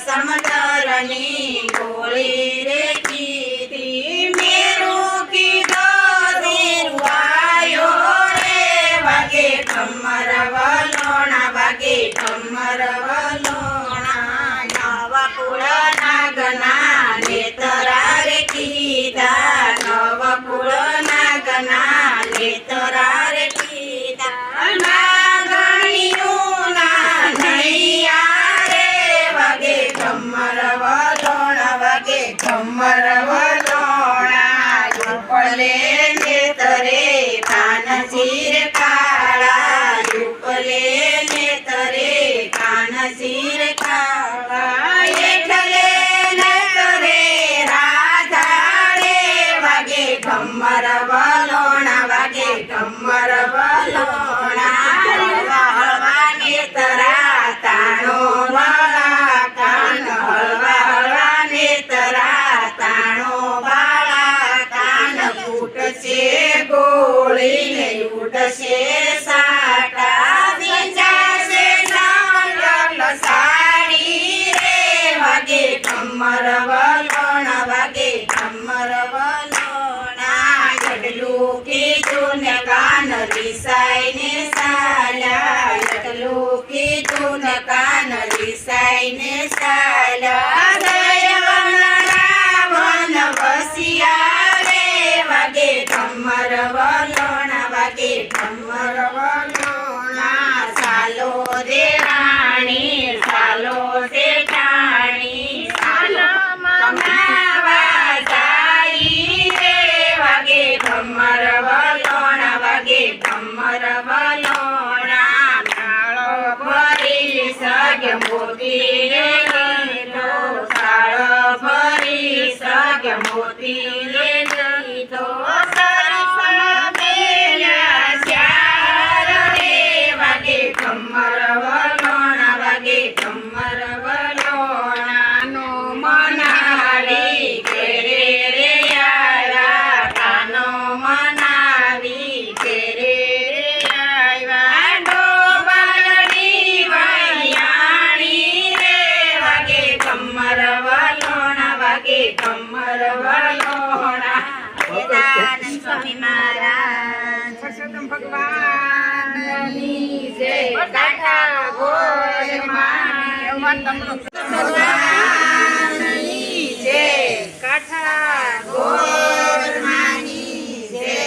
સમદરની ગોળી રે કીધી મેરું કીધો દેરુઆયો રે વાગે ઠમર વલોણા વાગે ઠમર વલોણા નવા કુળ નાગના નેતરા રે કીધા નવા કુળ નાગના નેતરા રે કીધા નાગણીયું ના નૈયા રે વાગે ઠમર વલોણા વાગે ઠમર વલોણા યુપલે નેતરે કાનજીર કાળા યુપલે નેતરે કાનજીર કાળા એટલે નેતરે રાધા રે વાગે ઠમર વલોણા વાગે ઠમર વલોણા હળવા નેતરા તાણો વાળા કાન હળવા નેતરા તાણો વાળા કાન ફૂટશે ગોળીને ઉડશે સાટા વિંજાશે સાંગલ સાડી રે વાગે ઠમર વલોણા વાગે ઠમર વલોણા જડલું કીધું ને કાન રીસાઈને સાલ્યા જડલું કીધું ને કાન રીસાઈને સાલ્યા રાવણ વસિયા રે વાગે ઠમર વલોણા વાગે ઠમર વલોણા સાલો રે રાણી સાલો રે ટાણી સાલો મનાવા જાય રે વાગે ઠમર વલોણા વાગે ઠમર વલોણા નાળો ભરી સગ મોતી રે લીધો સાળો ભરી સગ મોતી રે લીધો ઠમર વલોણા વાગે ઠમર વલોણા નો મનાવી ઘેરે રે આવ્યા કાનો મનાવી ઘેરે રે આવ્યા ડોબલડી વૈયાણી રે વાગે ઠમર વલોણા વાગે ઠમર વલોણા સચ્ચિદાનંદ સ્વામી મહારાજ પરસોત્તમ ભગવાનની જય કાઠા ગોરમાં ભગવાનની જય કાઠા ગોરમાની જય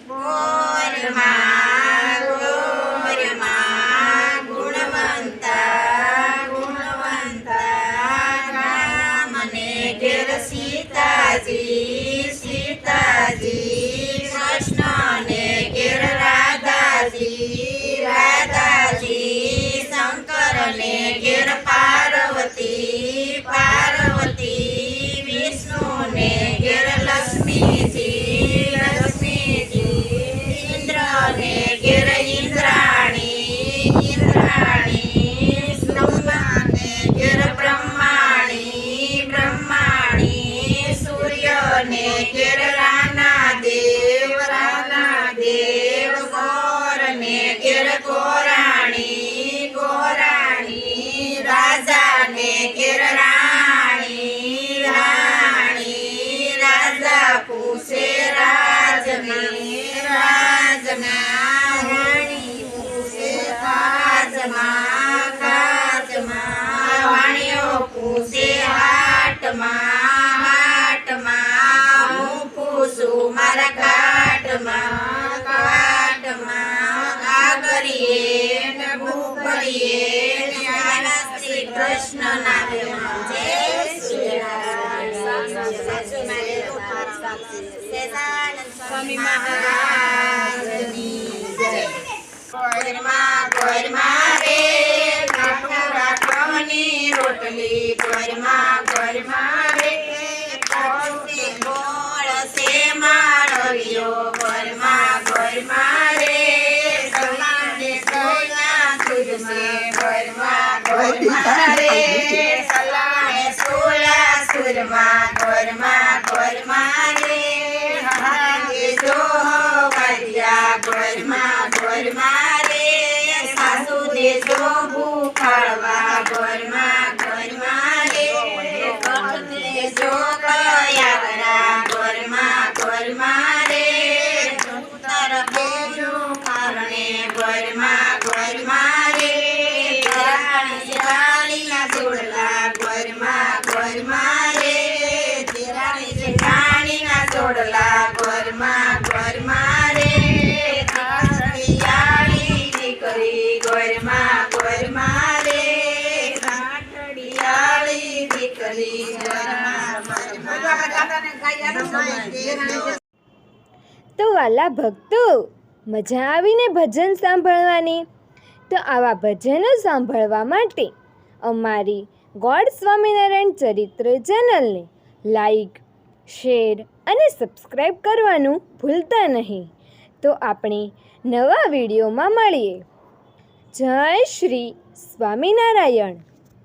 ગોરમાં ગુણવંતા રામને ઘેર સીતાજી સીતાજી કૃષ્ણને ઘેર રાધાજી રાધાજી શંકરને ઘેર પાર્વતી પાર્વતી વિષ્ણુને ઘેર લક્ષ્મીજી લક્ષ્મીજી ઇન્દ્રને ઘેર ઇન્દ્રાણી ઇન્દ્રાણી બ્રહ્માને ઘેર બ્રહ્માણી બ્રહ્માણી સૂર્યને ઘેર રાના દેવ ગોરને ઘેર ગોરાણી ગોરાણી રાજાને ઘેર રાણી રાણી રાજા પૂછે રાજને રાજના રાણી પૂછે રાજમાં રાજમાં વાણીઓ પૂછે હાટમાં હાટમાં હું પૂછું મારા કાટમાં કાટમાં આગરીએ ને ભૂખરીએ ને શ્રી કૃષ્ણ નામે જય શ્રી સ્વામી મહારાજની જય ગોરમાં રે રાખવાની રોટલી ગોરમાં રે ગોળ સે માળવ્યો ગોરમાં રે સલાને સોયા સુજસે ગોરમાં રે સલાને સોયા સુરમાં ગોરમાં રે હાગે જો વાડિયા ગોરમાં રે સાસુ દેજો ભૂખાળવા ગોરમાં તો વાલા ભક્તો, મજા આવીને ભજન સાંભળવાની? તો આવા ભજનો સાંભળવા માટે અમારી ગોડ સ્વામિનારાયણ ચરિત્ર ચેનલને લાઈક, શેર અને સબસ્ક્રાઈબ કરવાનું ભૂલતા નહીં. તો આપણે નવા વિડીયોમાં મળીએ. જય શ્રી સ્વામિનારાયણ.